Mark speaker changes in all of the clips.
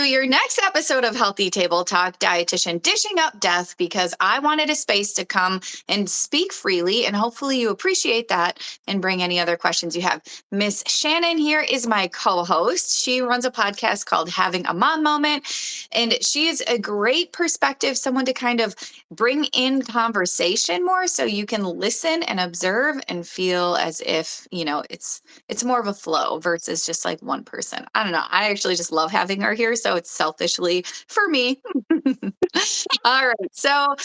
Speaker 1: your next episode of Healthy Table Talk, Dietitian Dishing Up Death, because I wanted a space to come and speak freely, and hopefully you appreciate that and bring any other questions you have. Miss Shannon here is my co-host. She runs a podcast called Having a Mom Moment, and she is a great perspective, someone to kind of bring in conversation more so you can listen and observe and feel as if, it's more of a flow versus just like one person. I don't know. I actually just love having her here. So it's selfishly for me. All right. So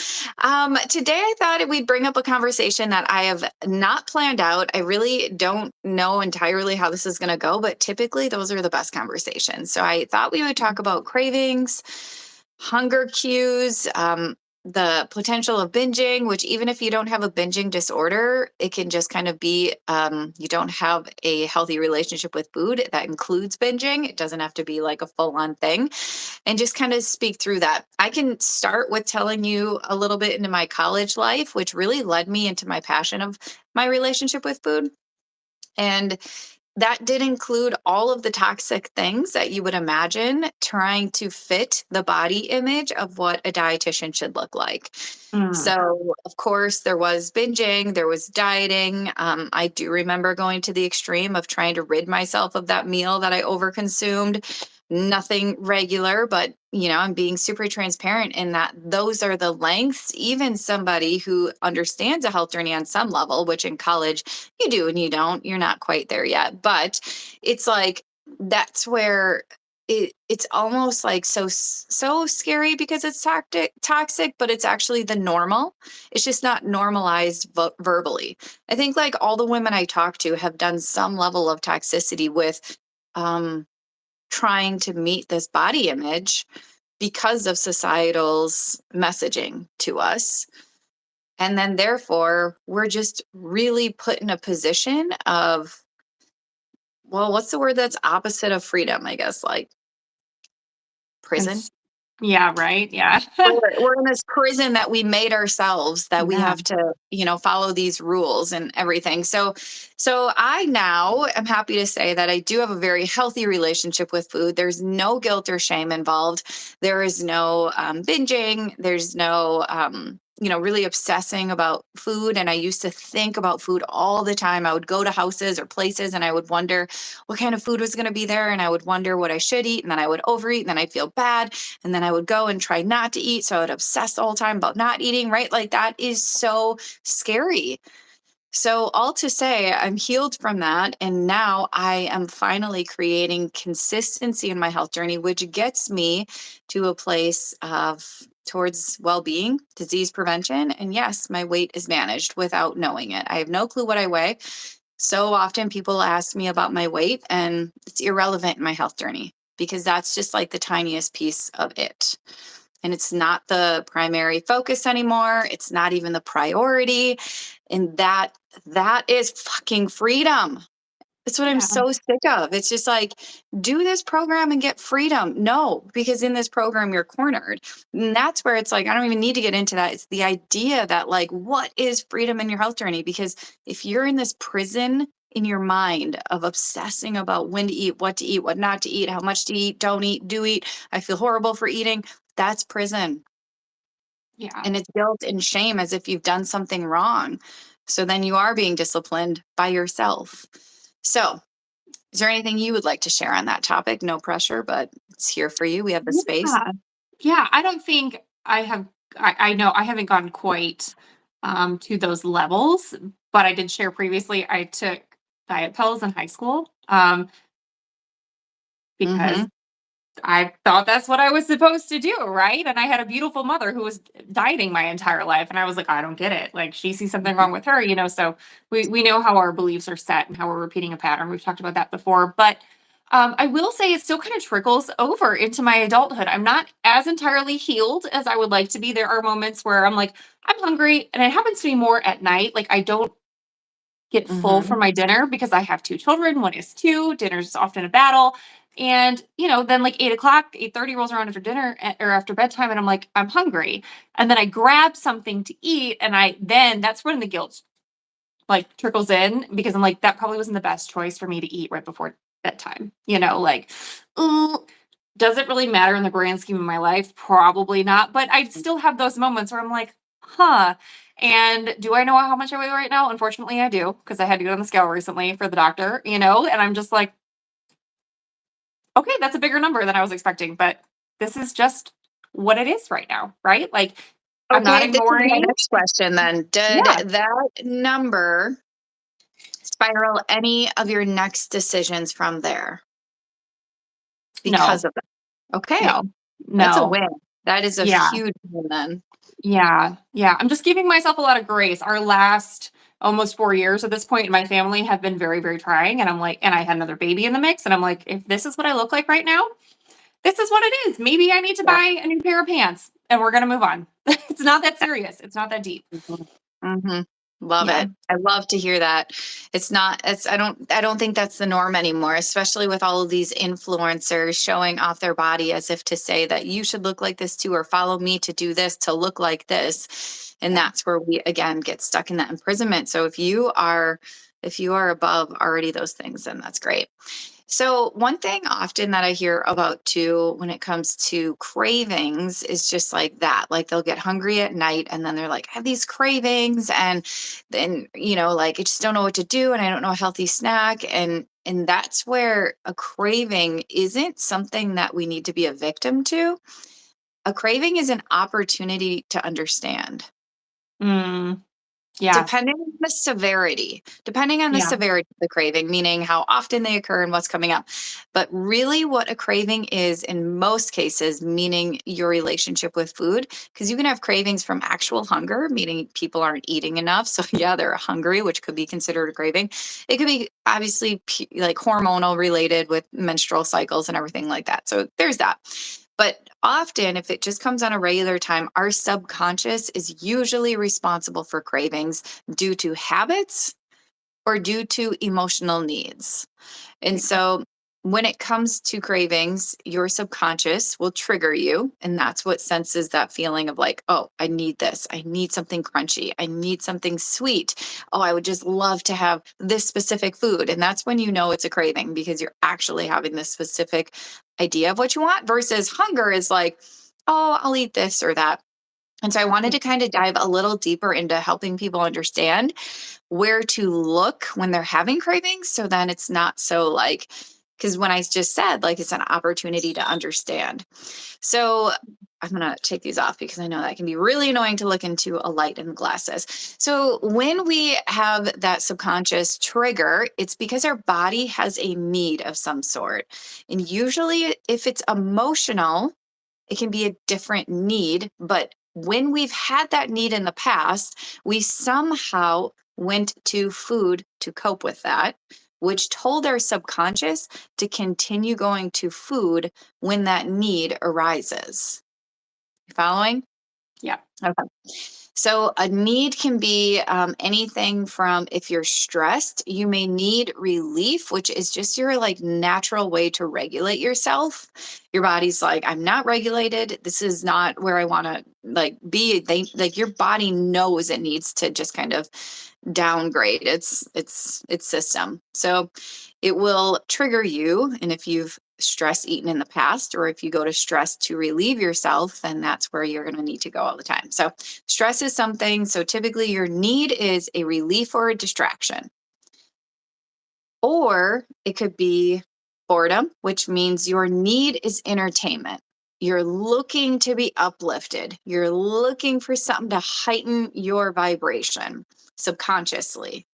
Speaker 1: today I thought we'd bring up a conversation that I have not planned out. I really don't know entirely how this is going to go, but typically those are the best conversations. So I thought we would talk about cravings, hunger cues, the potential of binging, which even if you don't have a binging disorder, it can just kind of be you don't have a healthy relationship with food that includes binging. It doesn't have to be like a full on thing. And just kind of speak through that. I can start with telling you a little bit into my college life, which really led me into my passion of my relationship with food. And that did include all of the toxic things that you would imagine trying to fit the body image of what a dietitian should look like.
Speaker 2: Mm.
Speaker 1: So, of course, there was binging, there was dieting. I do remember going to the extreme of trying to rid myself of that meal that I overconsumed. Nothing regular, but I'm being super transparent in that those are the lengths. Even somebody who understands a health journey on some level, which in college you do and you don't, you're not quite there yet. But it's like that's where it's almost like so scary because it's toxic, but it's actually the normal. It's just not normalized verbally. I think like all the women I talk to have done some level of toxicity with trying to meet this body image because of societal's messaging to us. And then therefore, we're just really put in a position of, well, what's the word that's opposite of freedom, I guess, like prison?
Speaker 2: Cons- yeah, right. Yeah.
Speaker 1: We're in this prison that we made ourselves, that we
Speaker 2: Yeah.
Speaker 1: have to follow these rules and everything. So I now am happy to say that I do have a very healthy relationship with food. There's no guilt or shame involved. There is no binging. There's no really obsessing about food. And I used to think about food all the time. I would go to houses or places and I would wonder what kind of food was going to be there, and I would wonder what I should eat, and then I would overeat, and then I'd feel bad, and then I would go and try not to eat. So I would obsess the whole time about not eating, right? Like that is so scary. So, all to say, I'm healed from that. And now I am finally creating consistency in my health journey, which gets me to a place of towards well being, disease prevention. And yes, my weight is managed without knowing it. I have no clue what I weigh. So often people ask me about my weight, and it's irrelevant in my health journey because that's just like the tiniest piece of it. And it's not the primary focus anymore. It's not even the priority. And that is fucking freedom. That's what I'm
Speaker 2: Yeah.
Speaker 1: so sick of. It's just like, do this program and get freedom. No, because in this program, you're cornered. And that's where it's like, I don't even need to get into that. It's the idea that, like, what is freedom in your health journey? Because if you're in this prison in your mind of obsessing about when to eat, what not to eat, how much to eat, don't eat, do eat, I feel horrible for eating, that's prison.
Speaker 2: Yeah.
Speaker 1: And it's guilt and shame as if you've done something wrong. So then you are being disciplined by yourself. So, is there anything you would like to share on that topic? No pressure, but it's here for you. We have the space.
Speaker 2: Yeah. Yeah. I don't think I have, I know I haven't gone quite to those levels, but I did share previously, I took diet pills in high school because
Speaker 1: Hmm.
Speaker 2: I thought that's what I was supposed to do, right? And I had a beautiful mother who was dieting my entire life, and I was like, I don't get it. Like she sees something wrong with her, So we know how our beliefs are set and how we're repeating a pattern. We've talked about that before, but I will say it still kind of trickles over into my adulthood. I'm not as entirely healed as I would like to be. There are moments where I'm like, I'm hungry, and it happens to me more at night. Like I don't get full
Speaker 1: Hmm.
Speaker 2: from my dinner because I have two children. One is two. Dinner's often a battle. And, then like 8 o'clock, 8:30 rolls around after dinner or after bedtime, and I'm like, I'm hungry. And then I grab something to eat, and that's when the guilt like trickles in because I'm like, that probably wasn't the best choice for me to eat right before bedtime. Like, ooh. Does it really matter in the grand scheme of my life? Probably not, but I still have those moments where I'm like, "Huh." And do I know how much I weigh right now? Unfortunately, I do, because I had to go on the scale recently for the doctor, and I'm just like, "Okay, that's a bigger number than I was expecting, but this is just what it is right now," right? Like, I'm not
Speaker 1: Okay, this is my
Speaker 2: ignoring.
Speaker 1: next question then. Did
Speaker 2: Yeah,
Speaker 1: that number spiral any of your next decisions from there because
Speaker 2: no,
Speaker 1: of that? Okay,
Speaker 2: no,
Speaker 1: that's a
Speaker 2: no.
Speaker 1: win. That is a
Speaker 2: Yeah.
Speaker 1: huge win then.
Speaker 2: Yeah, yeah. I'm just giving myself a lot of grace. Our last almost 4 years at this point in my family have been very, very trying, and I'm like, and I had another baby in the mix, and I'm like, "If this is what I look like right now, this is what it is. Maybe I need to
Speaker 1: Yeah.
Speaker 2: buy a new pair of pants, and we're gonna move on." It's not that serious. It's not that deep.
Speaker 1: Mhm. Mhm. Love
Speaker 2: Yeah.
Speaker 1: it. I love to hear that. I don't think that's the norm anymore, especially with all of these influencers showing off their body as if to say that you should look like this too, or follow me to do this to look like this. And
Speaker 2: Yeah.
Speaker 1: that's where we again get stuck in that imprisonment. So if you are above already those things, then that's great. So, one thing often that I hear about too when it comes to cravings is just like that. Like they'll get hungry at night and then they're like, I have these cravings. And then, like I just don't know what to do and I don't know a healthy snack. And that's where a craving isn't something that we need to be a victim to. A craving is an opportunity to understand.
Speaker 2: Mm, yeah.
Speaker 1: Depending on the
Speaker 2: Yeah.
Speaker 1: severity of the craving, meaning how often they occur and what's coming up. But really, what a craving is in most cases, meaning your relationship with food, because you can have cravings from actual hunger, meaning people aren't eating enough. So, yeah, they're hungry, which could be considered a craving. It could be obviously like hormonal related with menstrual cycles and everything like that. So, there's that. But often, if it just comes on a regular time, our subconscious is usually responsible for cravings due to habits or due to emotional needs. And
Speaker 2: Yeah.
Speaker 1: so when it comes to cravings, your subconscious will trigger you. And that's what senses that feeling of like, oh, I need this. I need something crunchy. I need something sweet. Oh, I would just love to have this specific food. And that's when you know it's a craving because you're actually having this specific idea of what you want versus hunger is like, oh, I'll eat this or that. And so I wanted
Speaker 2: Yeah.
Speaker 1: to kind of dive a little deeper into helping people understand where to look when they're having cravings. So then it's not so like, because when I just said, like, it's an opportunity to understand. So I'm going to take these off because I know that can be really annoying to look into a light in the glasses. So when we have that subconscious trigger, it's because our body has a need of some sort. And usually, if it's emotional, it can be a different need, but when we've had that need in the past, we somehow went to food to cope with that, which told our subconscious to continue going to food when that need arises. You following?
Speaker 2: Yeah.
Speaker 1: Okay. So, a need can be anything from if you're stressed, you may need relief, which is just your like natural way to regulate yourself. Your body's like, I'm not regulated. This is not where I want to like be. They like your body knows it needs to just kind of downgrade its system. So it will trigger you. And if you've stress eaten in the past, or if you go to stress to relieve yourself, then that's where you're going to need to go all the time. So stress is something. So typically your need is a relief or a distraction. Or it could be boredom, which means your need is entertainment. You're looking to be uplifted. You're looking for something to heighten your vibration subconsciously.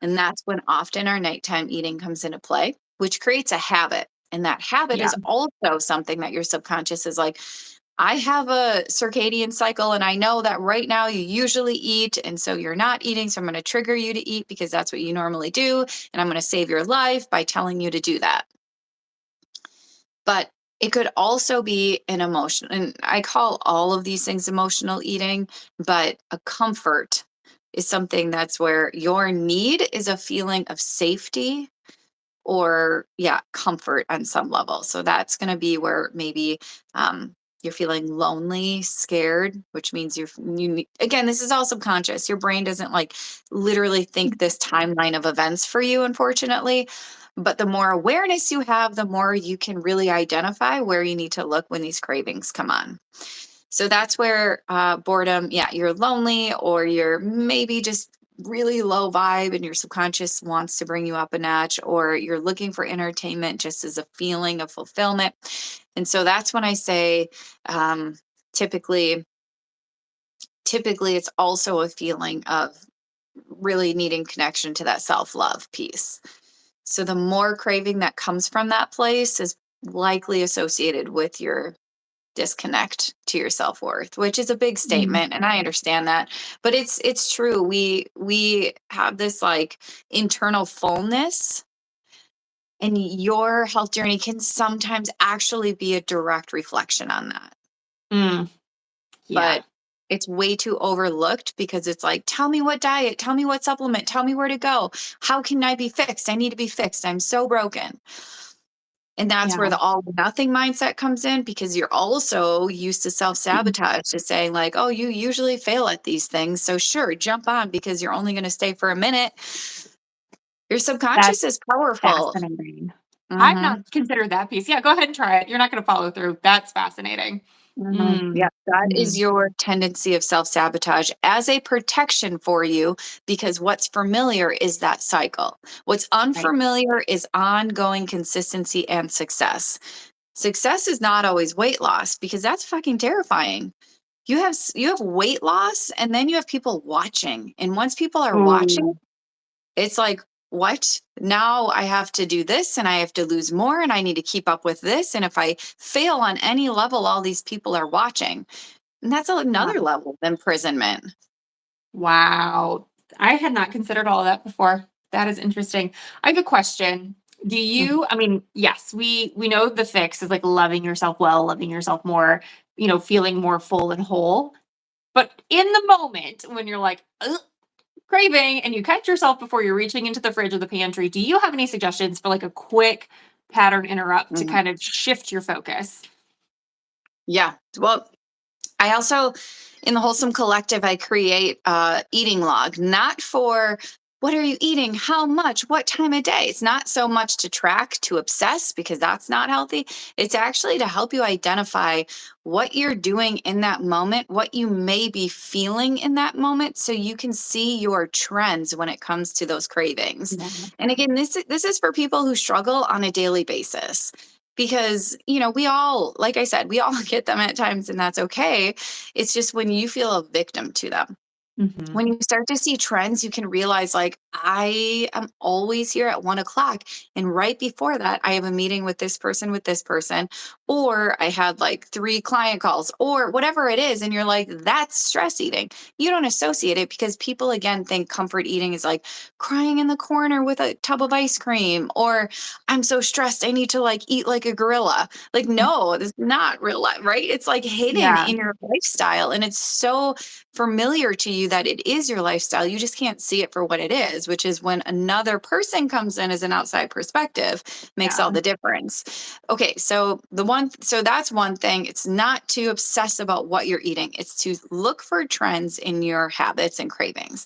Speaker 1: And that's when often our nighttime eating comes into play, which creates a habit. And that habit
Speaker 2: Yeah.
Speaker 1: is also something that your subconscious is like, I have a circadian cycle and I know that right now you usually eat. And so you're not eating. So I'm going to trigger you to eat because that's what you normally do. And I'm going to save your life by telling you to do that. But it could also be an emotion. And I call all of these things emotional eating, but a comfort is something that's where your need is a feeling of safety or, yeah, comfort on some level. So that's going to be where maybe You're feeling lonely, scared, which means again, this is all subconscious. Your brain doesn't like literally think this timeline of events for you, unfortunately. But the more awareness you have, the more you can really identify where you need to look when these cravings come on. So that's where boredom, yeah, you're lonely or you're maybe just really low vibe and your subconscious wants to bring you up a notch, or you're looking for entertainment just as a feeling of fulfillment. And so that's when I say um, typically, typically it's also a feeling of really needing connection to that self-love piece. So the more craving that comes from that place is likely associated with your disconnect to your self-worth, which is a big
Speaker 2: Mm.
Speaker 1: statement and I understand that, but it's true. We have this like internal fullness, and your health journey can sometimes actually be a direct reflection on that.
Speaker 2: Mm. Yeah.
Speaker 1: But it's way too overlooked because it's like, tell me what diet, tell me what supplement, tell me where to go. How can I be fixed? I need to be fixed. I'm so broken. And that's where
Speaker 2: Yeah.
Speaker 1: the all or nothing mindset comes in, because you're also used to self sabotage, to saying, like, oh, you usually fail at these things. So, sure, jump on because you're only going to stay for a minute. Your
Speaker 2: That's
Speaker 1: subconscious is powerful.
Speaker 2: fascinating. I've
Speaker 1: Hmm.
Speaker 2: not considered that piece. Yeah, go ahead and try it. You're not gonna follow through. That's fascinating.
Speaker 1: Yeah,
Speaker 2: Mm.
Speaker 1: that is
Speaker 2: Mm.
Speaker 1: your tendency of self sabotage as a protection for you, because what's familiar is that cycle. What's
Speaker 2: Right.
Speaker 1: unfamiliar is ongoing consistency and success. Success is not always weight loss, because that's fucking terrifying. You have weight loss and then you have people watching. And once people are watching,
Speaker 2: Ooh.
Speaker 1: it's like, what? Now I have to do this and I have to lose more and I need to keep up with this. And if I fail on any level, all these people are watching. And that's
Speaker 2: Wow.
Speaker 1: another level of imprisonment.
Speaker 2: Wow. I had not considered all of that before. That is interesting. I have a question. Do
Speaker 1: Mhm.
Speaker 2: you, I mean, yes, we know the fix is like loving yourself well, loving yourself more, feeling more full and whole. But in the moment when you're like, "Ugh, craving," and you catch yourself before you're reaching into the fridge or the pantry, do you have any suggestions for like a quick pattern interrupt to
Speaker 1: Mhm.
Speaker 2: kind of shift your focus?
Speaker 1: Yeah. Well, I also, in the Wholesome Collective, I create a eating log, not for what are you eating, how much, what time of day. It's not so much to track, to obsess, because that's not healthy. It's actually to help you identify what you're doing in that moment, what you may be feeling in that moment, so you can see your trends when it comes to those cravings.
Speaker 2: Yeah.
Speaker 1: And again, this is for people who struggle on a daily basis, because we all, like I said, we all get them at times, and that's okay. It's just when you feel a victim to them,
Speaker 2: Hmm.
Speaker 1: when you start to see trends, you can realize, like, I am always here at 1 o'clock. And right before that, I have a meeting with this person, or I had like 3 client calls, or whatever it is. And you're like, that's stress eating. You don't associate it, because people, again, think comfort eating is like crying in the corner with a tub of ice cream, or I'm so stressed, I need to like eat like a gorilla. Like, no, this is not real life, right? It's like hidden
Speaker 2: Yeah.
Speaker 1: in your lifestyle. And it's so familiar to you that it is your lifestyle. You just can't see it for what it is, which is when another person comes in as an outside perspective, makes
Speaker 2: Yeah.
Speaker 1: all the difference. Okay, so that's one thing. It's not to obsess about what you're eating. It's to look for trends in your habits and cravings.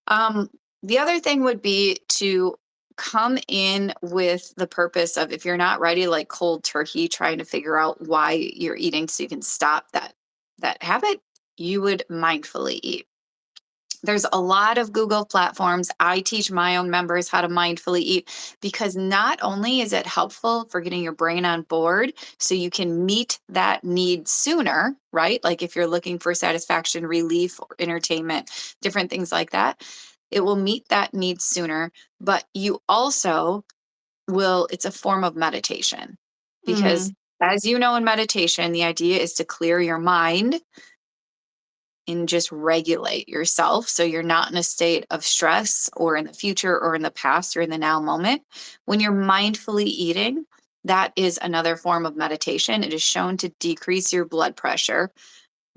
Speaker 1: Um, the other thing would be to come in with the purpose of, if you're not ready, like cold turkey, trying to figure out why you're eating so you can stop that habit, you would mindfully eat. There's a lot of Google platforms. I teach my own members how to mindfully eat, because not only is it helpful for getting your brain on board so you can meet that need sooner, right? Like if you're looking for satisfaction, relief, or entertainment, different things like that, it will meet that need sooner. But you also it's a form of meditation, because,
Speaker 2: Mm.
Speaker 1: as you know, in meditation, the idea is to clear your mind and just regulate yourself so you're not in a state of stress, or in the future, or in the past, or in the now moment. When you're mindfully eating, that is another form of meditation. It is shown to decrease your blood pressure,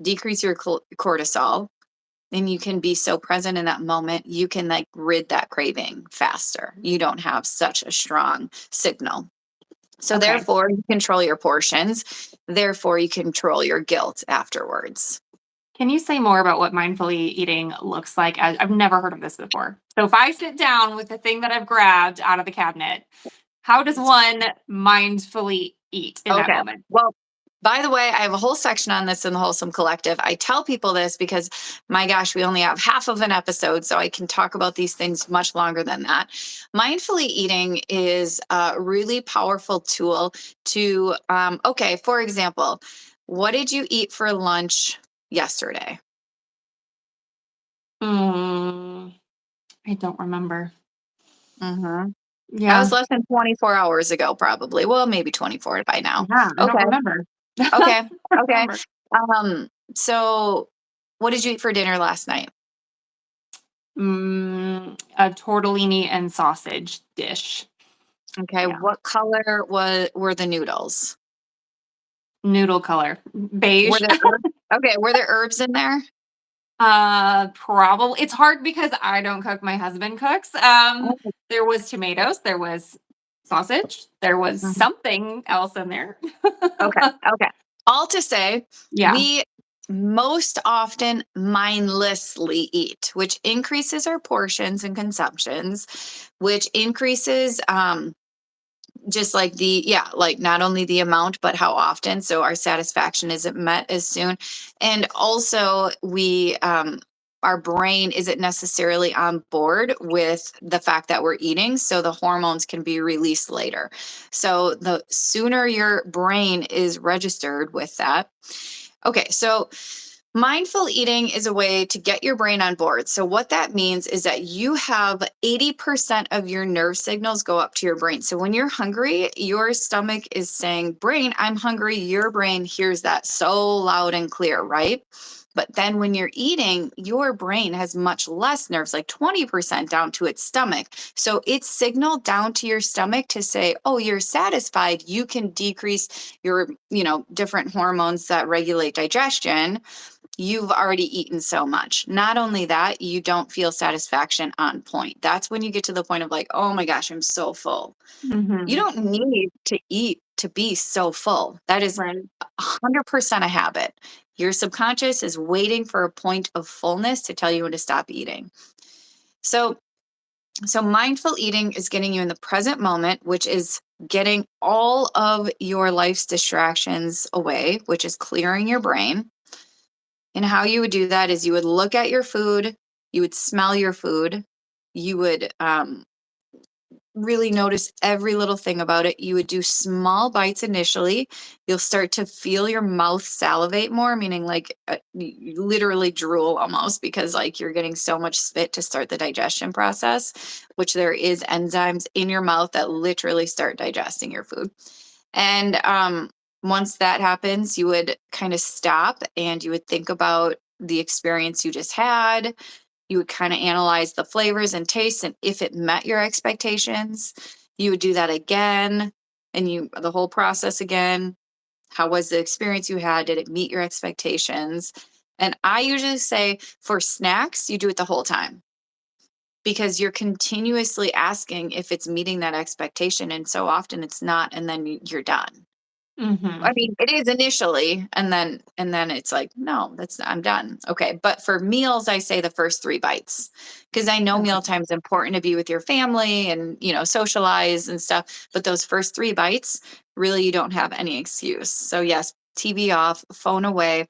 Speaker 1: decrease your cortisol, and you can be so present in that moment. You can like rid that craving faster. You don't have such a strong signal. So
Speaker 2: Okay.
Speaker 1: therefore, you control your portions. Therefore, you control your guilt afterwards.
Speaker 2: Can you say more about what mindfully eating looks like? I've never heard of this before. So if I sit down with the thing that I've grabbed out of the cabinet, how does one mindfully eat in that
Speaker 1: Okay.
Speaker 2: moment?
Speaker 1: Well, by the way, I have a whole section on this in the Wholesome Collective. I tell people this because, my gosh, we only have half of an episode, so I can talk about these things much longer than that. Mindfully eating is a really powerful tool to, okay, for example, what did you eat for lunch yesterday?
Speaker 2: Mm, I don't remember.
Speaker 1: Hmm. That was
Speaker 2: Yeah.
Speaker 1: less than 24 hours ago, probably. Well, maybe 24 by now.
Speaker 2: Yeah, I don't
Speaker 1: Okay.
Speaker 2: remember.
Speaker 1: Okay.
Speaker 2: I don't
Speaker 1: Okay.
Speaker 2: remember.
Speaker 1: Um, so what did you eat for dinner last night?
Speaker 2: A tortellini and sausage dish.
Speaker 1: Okay.
Speaker 2: Yeah.
Speaker 1: What color were the noodles?
Speaker 2: Noodle color.
Speaker 1: Were
Speaker 2: Beige.
Speaker 1: there herbs? Okay, were there herbs in there?
Speaker 2: Probably it's hard because I don't cook, my husband cooks.
Speaker 1: Oh,
Speaker 2: There was tomatoes, there was sausage, there was
Speaker 1: mhm.
Speaker 2: something else in there.
Speaker 1: Okay. Okay. All to say,
Speaker 2: Yeah.
Speaker 1: we most often mindlessly eat, which increases our portions and consumptions, which increases just like the yeah, like not only the amount but how often, so our satisfaction isn't met as soon. And also we our brain isn't necessarily on board with the fact that we're eating, so the hormones can be released later. So the sooner your brain is registered with that. Okay, so mindful eating is a way to get your brain on board. So, what that means is that you have 80% of your nerve signals go up to your brain. So, when you're hungry, your stomach is saying, "Brain, I'm hungry." Your brain hears that so loud and clear, right? But then when you're eating, your brain has much less nerves, like 20% down to its stomach. So it's signaled down to your stomach to say, "Oh, you're satisfied." You can decrease your, different hormones that regulate digestion. You've already eaten so much. Not only that, you don't feel satisfaction on point. That's when you get to the point of like, "Oh my gosh, I'm so full." You
Speaker 2: Mhm.
Speaker 1: don't need to eat to be so full. That is
Speaker 2: Right.
Speaker 1: 100% a habit. Your subconscious is waiting for a point of fullness to tell you when to stop eating. So, so mindful eating is getting you in the present moment, which is getting all of your life's distractions away, which is clearing your brain. And how you would do that is you would look at your food, you would smell your food, you would really notice every little thing about it. You would do small bites initially. You'll start to feel your mouth salivate more, meaning like you literally drool almost because like you're getting so much spit to start the digestion process, which there is enzymes in your mouth that literally start digesting your food. And once that happens, you would kind of stop and you would think about the experience you just had. You would kind of analyze the flavors and tastes and if it met your expectations. You would do that again and the whole process again. How was the experience you had? Did it meet your expectations? And I usually say for snacks, you do it the whole time because you're continuously asking if it's meeting that expectation. And so often it's not. And then you're done. I
Speaker 2: Mhm.
Speaker 1: mean, it is initially, and then it's like, no, I'm done. Okay. But for meals, I say the first 3 bites because I know
Speaker 2: Okay.
Speaker 1: mealtime is important to be with your family and, socialize and stuff. But those first 3 bites, really, you don't have any excuse. So, yes, TV off, phone away.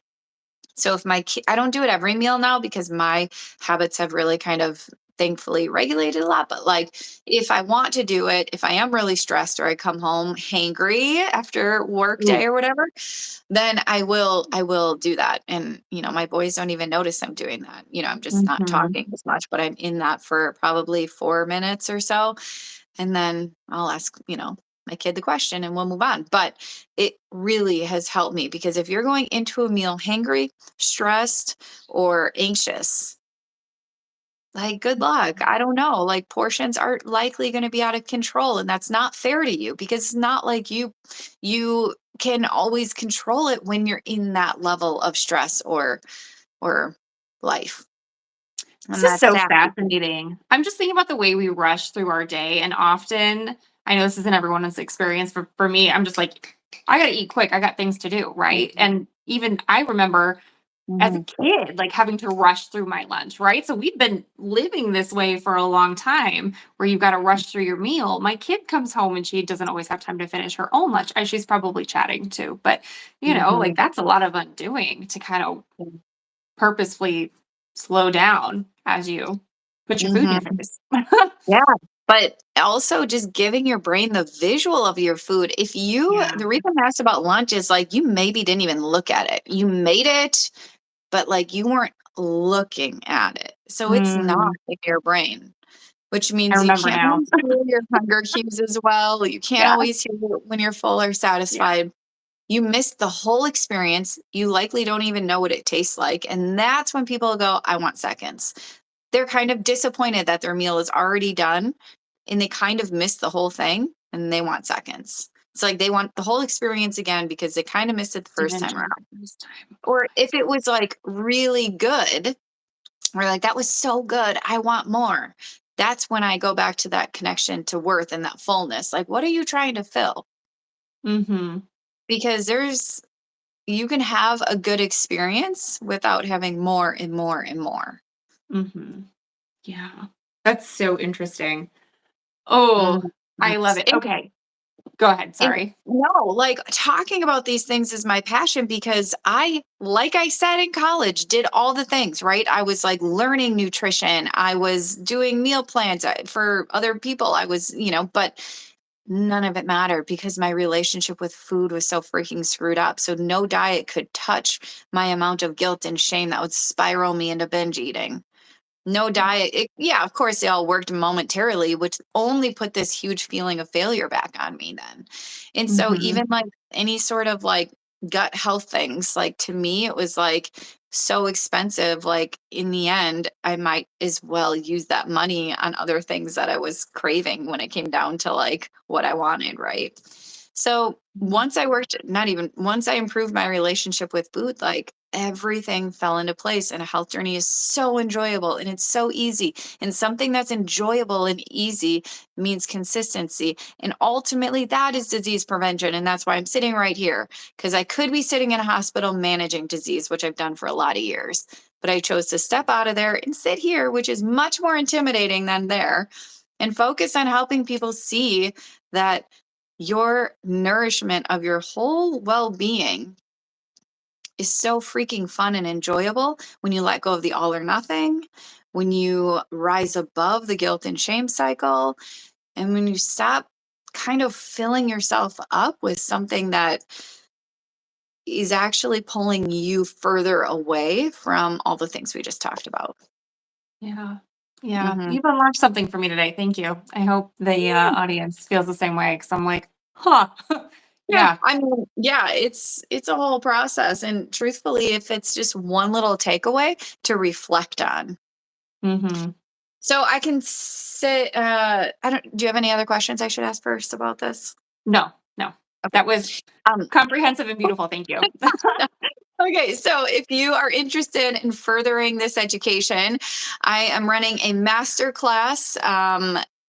Speaker 1: So if I don't do it every meal now because my habits have really kind of thankfully regulated a lot. But like if I want to do it, if I am really stressed or I come home hangry after work
Speaker 2: Ooh.
Speaker 1: day or whatever, then I will do that. And my boys don't even notice I'm doing that. I'm just not
Speaker 2: Mhm.
Speaker 1: talking as much, but I'm in that for probably 4 minutes or so. And then I'll ask, my kid the question and we'll move on. But it really has helped me because if you're going into a meal hangry, stressed, or anxious, like good luck. I don't know. Like portions are likely going to be out of control and that's not fair to you because it's not like you can always control it when you're in that level of stress or life.
Speaker 2: This
Speaker 1: And
Speaker 2: is
Speaker 1: that's
Speaker 2: so
Speaker 1: sad.
Speaker 2: fascinating. I'm just thinking about the way we rush through our day, and often I know this isn't everyone's experience. For me, I'm just like, I gotta eat quick. I got things to do, right? And even I remember as a
Speaker 1: Mhm.
Speaker 2: kid, like having to rush through my lunch, right? So we've been living this way for a long time where you've got to rush through your meal. My kid comes home and she doesn't always have time to finish her own lunch. And she's probably chatting too. But, like
Speaker 1: Mhm.
Speaker 2: that's a lot of undoing to kind of purposefully slow down as you put your food in your
Speaker 1: Mhm.
Speaker 2: face.
Speaker 1: Yeah, but also just giving your brain the visual of your food.
Speaker 2: Yeah.
Speaker 1: The reason I asked about lunch is like you maybe didn't even look at it. You made it, but like you weren't looking at it. So it's not
Speaker 2: Mm,
Speaker 1: in your brain, which
Speaker 2: I
Speaker 1: means you
Speaker 2: remember
Speaker 1: can't
Speaker 2: now.
Speaker 1: always hear your hunger cues as well. You can't
Speaker 2: Yeah.
Speaker 1: always hear when you're full or
Speaker 2: Yeah.
Speaker 1: satisfied. You missed the whole experience. You likely don't even know what it tastes like. And that's when people go, I want seconds. They're kind of disappointed that their meal is already done and they kind of missed the whole thing and they want seconds. It's like they want the whole experience again because they kind of missed it the first
Speaker 2: Didn't
Speaker 1: time
Speaker 2: enjoy
Speaker 1: around.
Speaker 2: it this time.
Speaker 1: Or if it was like really good, we're like, that was so good. I want more. That's when I go back to that connection to worth and that fullness. Like, what are you trying to fill?
Speaker 2: Mm-hmm.
Speaker 1: Because you can have a good experience without having more and more and more.
Speaker 2: Mm-hmm. Yeah. That's so interesting. Oh,
Speaker 1: Mhm.
Speaker 2: I love it. Okay. Go ahead.
Speaker 1: And
Speaker 2: Sorry.
Speaker 1: no, like talking about these things is my passion because like I said in college, did all the things, right? I was like learning nutrition. I was doing meal plans for other people. But none of it mattered because my relationship with food was so freaking screwed up. So no diet could touch my amount of guilt and shame that would spiral me into binge eating. No diet. Yeah, of course, they all worked momentarily, which only put this huge feeling of failure back on me then. And so,
Speaker 2: Mm-hmm.
Speaker 1: even like any sort of like gut health things, like to me, it was like so expensive. Like, in the end, I might as well use that money on other things that I was craving when it came down to like what I wanted, right? So, once I improved my relationship with food, like everything fell into place. And a health journey is so enjoyable and it's so easy. And something that's enjoyable and easy means consistency. And ultimately, that is disease prevention. And that's why I'm sitting right here because I could be sitting in a hospital managing disease, which I've done for a lot of years. But I chose to step out of there and sit here, which is much more intimidating than there, and focus on helping people see that your nourishment of your whole well being is so freaking fun and enjoyable when you let go of the all or nothing, when you rise above the guilt and shame cycle, and when you stop kind of filling yourself up with something that is actually pulling you further away from all the things we just talked about.
Speaker 2: Yeah. Yeah.
Speaker 1: Hmm.
Speaker 2: You've unlocked something for me today. Thank you. I hope the audience feels the same way because I'm like, huh.
Speaker 1: Yeah,
Speaker 2: Yeah.
Speaker 1: I mean, yeah, it's a whole process, and truthfully, if it's just one little takeaway to reflect on.
Speaker 2: Mm-hmm.
Speaker 1: So I can say, I don't. Do you have any other questions I should ask first about this?
Speaker 2: No, no.
Speaker 1: Okay.
Speaker 2: That was
Speaker 1: Um,
Speaker 2: comprehensive and beautiful. Thank you.
Speaker 1: okay, so if you are interested in furthering this education, I am running a master class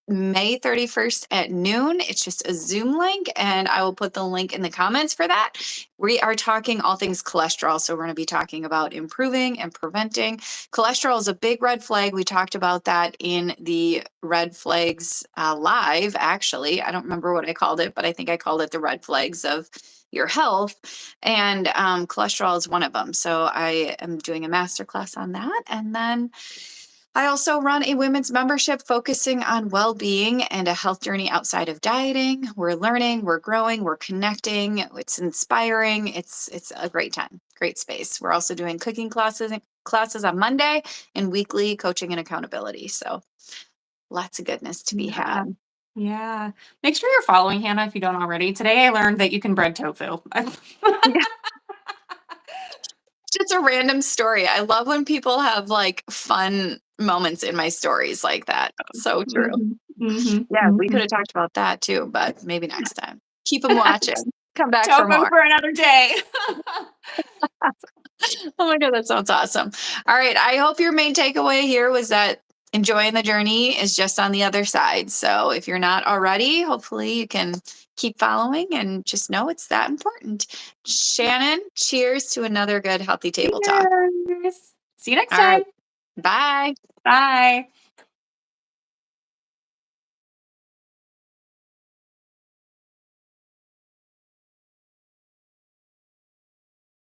Speaker 1: May 31st at noon. It's just a Zoom link, and I will put the link in the comments for that. We are talking all things cholesterol. So, we're going to be talking about improving and preventing. Cholesterol is a big red flag. We talked about that in the red flags live, actually. I don't remember what I called it, but I think I called it the red flags of your health, and cholesterol is one of them. So I am doing a masterclass on that, and then I also run a women's membership focusing on well-being and a health journey outside of dieting. We're learning, we're growing, we're connecting. It's inspiring. It's a great time, great space. We're also doing cooking classes on Monday and weekly coaching and accountability. So lots of goodness to be
Speaker 2: Yeah.
Speaker 1: had.
Speaker 2: Yeah. Make sure you're following Hannah if you don't already. Today I learned that you can bread tofu.
Speaker 1: Just a random story. I love when people have like fun moments in my stories like that. So true.
Speaker 2: Mhm, mhm,
Speaker 1: Yeah, we could
Speaker 2: mhm.
Speaker 1: have talked about that too, but maybe next time. Keep them watching. Come back for
Speaker 2: Tofu
Speaker 1: more.
Speaker 2: for another day.
Speaker 1: Oh my God, that sounds awesome. All right. I hope your main takeaway here was that enjoying the journey is just on the other side. So if you're not already, hopefully you can keep following and just know it's that important. Shannon, cheers to another good healthy table talk.
Speaker 2: Cheers. See you next
Speaker 1: All right.
Speaker 2: time.
Speaker 1: Bye.
Speaker 2: Bye.